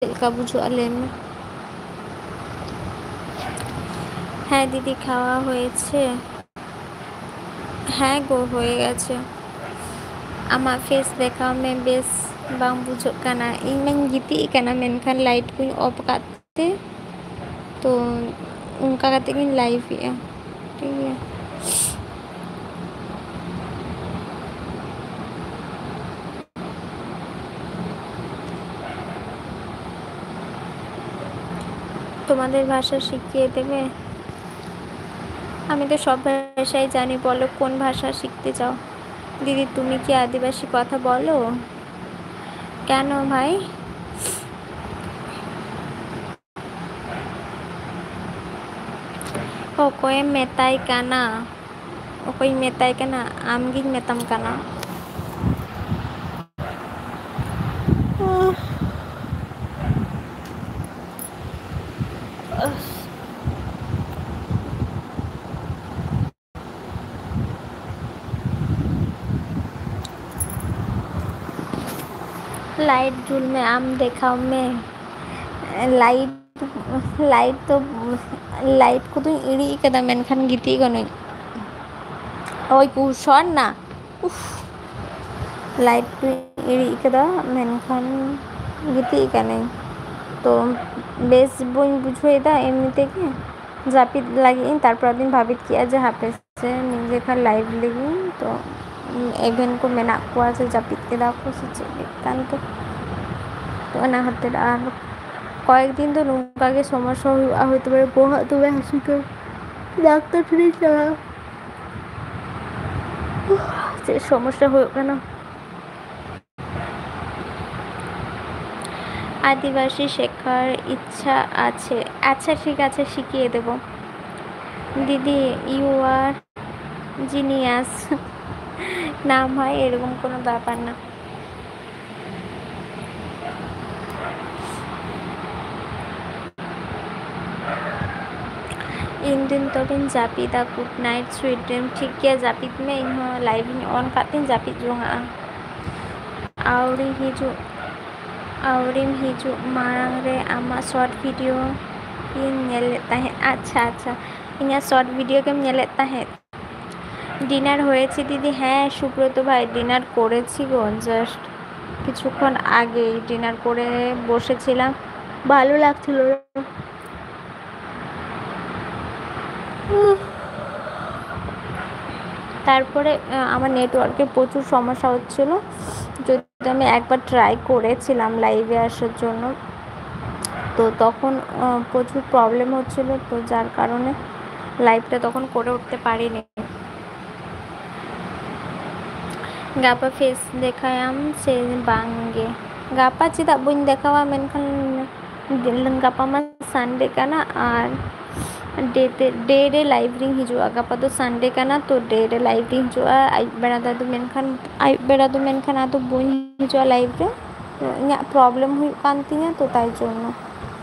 चेलका बुझुआ लेम हाँ दीदी खावा होएछे हाँ गो होए गेछे आमा फेस देखाओ में बेस बांग बुझोग काना इन में गिती काना मेनखान लाइट को ऑफ करते तो उनका करते कि लाइव है ठीक है তোমাদের ভাষা শিখিয়ে দেবে আমি তো সব ভাষাই জানি বলো কোন ভাষা শিখতে চাও দিদি তুমি কি আদিবাসী কথা বলো কেন ভাই okoy metay kana okoy metay kana amging metam kana light झूल में आम देखाओ में लाइट तो लाइट को तो इड़ी कदा मेनखान गिती गनई ओय कुशर ना उफ लाइट को इड़ी कदा मेनखान गिती गनई तो बेस बई बुझुएदा एमनिते के जापिद लगी तारपर दिन भाबित किया जे हापे से निजेखान लाइव लगी तो एभेन को मेना को से जापिद के दाको से कान तो ना हाते आर কয়েকদিন তো নুনকাকে সমস্যা হতে পারে পোহা তবে হাসিকে ডাক্তার ফিরে যাওয়া যে সমস্যা হোক না আদিবাসী শেখার ইচ্ছা আছে আচ্ছা ঠিক আছে শিখিয়ে দেব দিদি ইউ আর জিনিয়াস নাম হয় এরকম কোনো ব্যাপার না इन दिन तो बिन जापिदा गुड नाइट स्वीट ड्रीम ठीक है जापिद में इन लाइव ऑन करते जापिद जोंगा आवरिम हिजू मारांग रे आमा शॉर्ट वीडियो इन नेलेता है अच्छा अच्छा इन शॉर्ट वीडियो के नेलेता है डिनार होएছে दीदी हाँ सुब्रत भाई डिनार করেছি গো জাস্ট কিছুক্ষণ আগে ডিনার করে বসেছিলাম ভালো লাগছিল তারপরে আমার নেটওয়ার্কে প্রচুর সমস্যা হচ্ছিল যদি আমি একবার ট্রাই করেছিলাম লাইভে আসার জন্য তো তখন প্রচুর প্রবলেম হচ্ছিল তো যার কারণে লাইভটা তখন করে উঠতে পারিনি গাপা ফেস দেখায়াম সে বাঙ্গে গাপা চিতা বইন দেখাওয়া মেনখান গাপা মা সানডे का ना আর डे डे लाइव रिंग हिजुआ गापा तो संडे का ना तो डे डे लाइव रिंग हिजुआ आयुब बेड़ा दो मेनखान आदो बई हिजुआ लाइव रे इना प्रॉब्लम हुई कान तिया तो ताई जोन्नो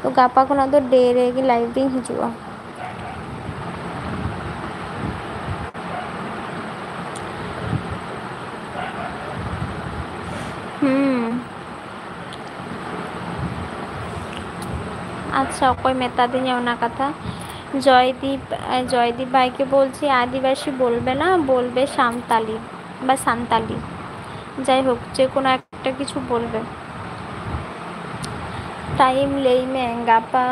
तो गापा को ना तो डे रे की लाइव रिंग हिजुआ अच्छा कोई मेता दिन ना कथा জয়দীপ ভাইকে বলছি আদিবাসী বলবে না বলবে সাঁওতালি বা সাঁওতালি যাই হোক যে কোনো একটা কিছু বলবে টাইম লেই में गापा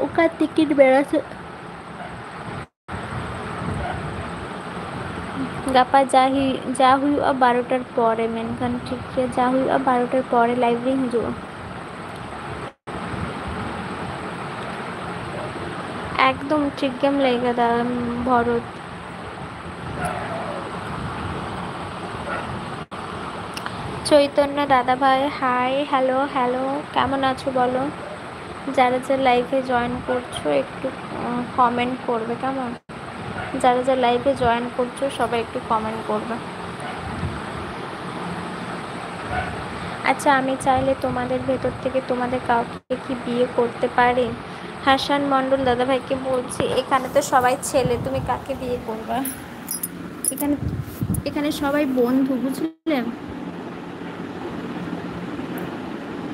ওকা টিকিট বেড়াছে गापा जा हुई अब 12টার পরে মেনখান ঠিক আছে যা हुई अब 12টার পরে লাইব্রেরি হিজুआ एकदम ठीक गेम लेगा भरत चैतन्य दादा भाई हाई हेलो हेलो केमन आछो बोलो যারা যারা লাইভে জয়েন করছো একটু কমেন্ট করবে কেমন যারা যারা লাইভে জয়েন করছো সবাই একটু কমেন্ট করবে আচ্ছা আমি চাইলে তোমাদের ভেতর থেকে তোমাদের কাউকে কি বিয়ে করতে পারি হাসান মন্ডল দাদা ভাইকে বলছি এখানে তো সবাই ছেলে তুমি কাকে বিয়ে করবে এখানে সবাই বন্ধু বুঝলে